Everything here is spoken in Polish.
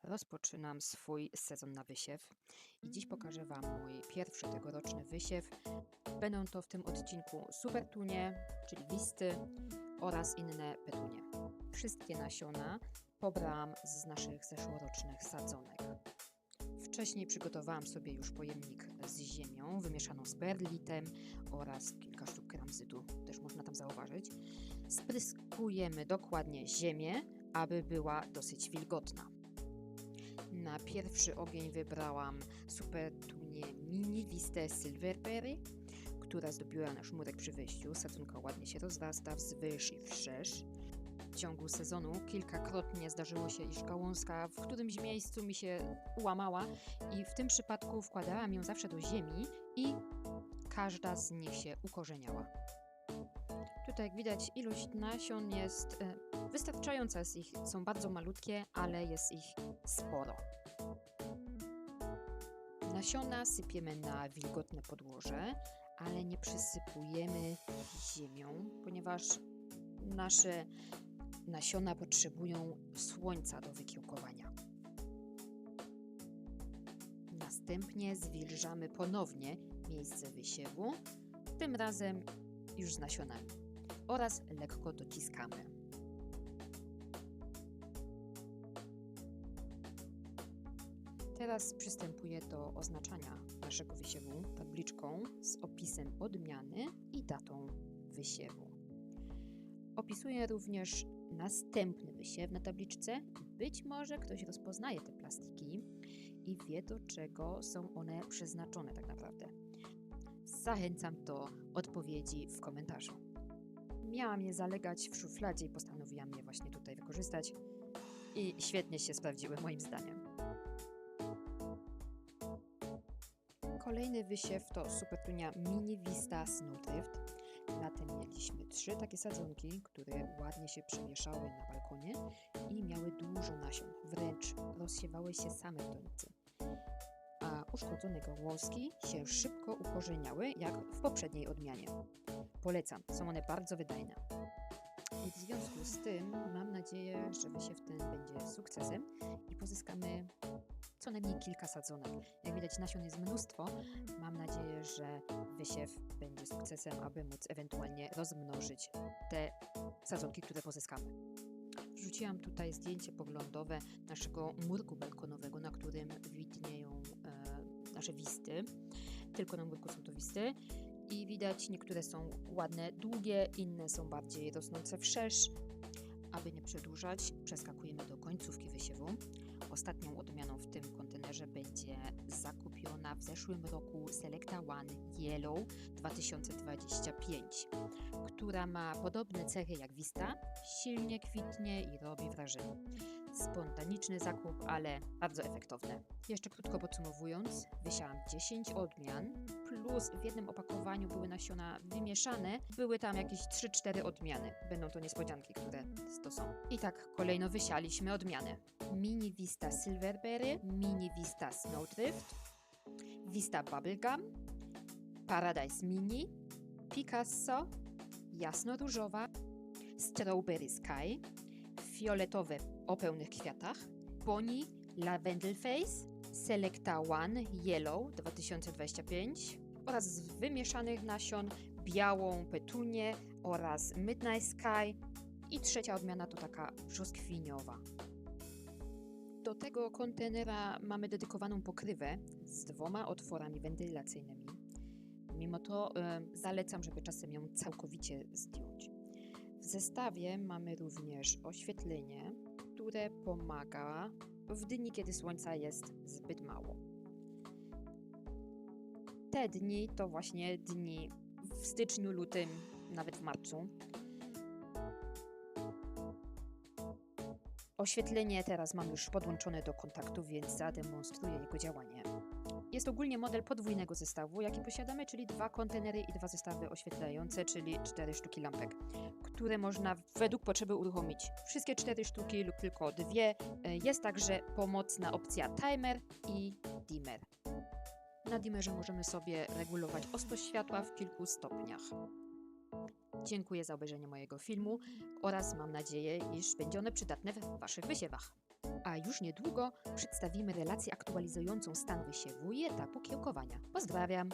Rozpoczynam swój sezon na wysiew i dziś pokażę Wam mój pierwszy tegoroczny wysiew. Będą to w tym odcinku supertunie, czyli wisty oraz inne petunie. Wszystkie nasiona pobrałam z naszych zeszłorocznych sadzonek. Wcześniej przygotowałam sobie już pojemnik z ziemią wymieszaną z perlitem oraz kilka sztuk keramzytu, też można tam zauważyć. Spryskujemy dokładnie ziemię, aby była dosyć wilgotna. Na pierwszy ogień wybrałam supertunię mini wistę Silverberry, która zdobiła nasz murek przy wyjściu. Sadzonka ładnie się rozrasta wzwyż i wszerz. W ciągu sezonu kilkakrotnie zdarzyło się, iż gałązka w którymś miejscu mi się ułamała i w tym przypadku wkładałam ją zawsze do ziemi i każda z nich się ukorzeniała. Tutaj jak widać, ilość nasion jest wystarczająca, są bardzo malutkie, ale jest ich sporo. Nasiona sypiemy na wilgotne podłoże, ale nie przysypujemy ziemią, ponieważ nasze nasiona potrzebują słońca do wykiełkowania. Następnie zwilżamy ponownie miejsce wysiewu, tym razem już z nasionami, oraz lekko dociskamy. Teraz przystępuję do oznaczania naszego wysiewu tabliczką z opisem odmiany i datą wysiewu. Opisuję również następny wysiew na tabliczce. Być może ktoś rozpoznaje te plastiki i wie, do czego są one przeznaczone tak naprawdę. Zachęcam do odpowiedzi w komentarzu. Miałam je zalegać w szufladzie i postanowiłam je właśnie tutaj wykorzystać i świetnie się sprawdziły moim zdaniem. Kolejny wysiew to supertunia mini vista Snowdrift. Latem mieliśmy 3 takie sadzonki, które ładnie się przemieszały na balkonie i miały dużo nasion, wręcz rozsiewały się same w donicy. A uszkodzone gałązki się szybko ukorzeniały, jak w poprzedniej odmianie. Polecam, są one bardzo wydajne. I w związku z tym mam nadzieję, że wysiew ten będzie sukcesem i pozyskamy co najmniej kilka sadzonek. Jak widać, nasion jest mnóstwo. Mam nadzieję, że wysiew będzie sukcesem, aby móc ewentualnie rozmnożyć te sadzonki, które pozyskamy. Wrzuciłam tutaj zdjęcie poglądowe naszego murku balkonowego, na którym widnieją nasze wisty. Tylko na murku są to wisty. I widać, niektóre są ładne, długie, inne są bardziej rosnące wszerz. Aby nie przedłużać, przeskakujemy do końcówki wysiewu. Ostatnią odmianą w tym kontenerze będzie zakupiona w zeszłym roku Selecta One Yellow 2025, która ma podobne cechy jak Vista, silnie kwitnie i robi wrażenie. Spontaniczny zakup, ale bardzo efektowny. Jeszcze krótko podsumowując, wysiałam 10 odmian, plus w jednym opakowaniu były nasiona wymieszane, były tam jakieś 3-4 odmiany. Będą to niespodzianki, które to są. I tak kolejno wysialiśmy odmiany. Mini Vista Silverberry, Mini Vista Snowdrift, Vista Bubblegum, Paradise Mini, Picasso, jasno-różowa, Strawberry Sky, fioletowe o pełnych kwiatach, Pony Lavendel Face, Selecta One Yellow 2025 oraz z wymieszanych nasion białą petunię oraz Midnight Sky i trzecia odmiana to taka brzoskwiniowa. Do tego kontenera mamy dedykowaną pokrywę z 2 otworami wentylacyjnymi. Mimo to zalecam, żeby czasem ją całkowicie zdjąć. W zestawie mamy również oświetlenie, które pomaga w dni, kiedy słońca jest zbyt mało. Te dni to właśnie dni w styczniu, lutym, nawet w marcu. Oświetlenie teraz mam już podłączone do kontaktu, więc zademonstruję jego działanie. Jest ogólnie model podwójnego zestawu, jaki posiadamy, czyli 2 kontenery i 2 zestawy oświetlające, czyli 4 sztuki lampek, które można według potrzeby uruchomić. Wszystkie 4 sztuki lub tylko 2. Jest także pomocna opcja timer i dimmer. Na dimmerze możemy sobie regulować ostrość światła w kilku stopniach. Dziękuję za obejrzenie mojego filmu oraz mam nadzieję, iż będzie one przydatne w Waszych wysiewach. A już niedługo przedstawimy relację aktualizującą stan wysiewu i etapu kiełkowania. Pozdrawiam!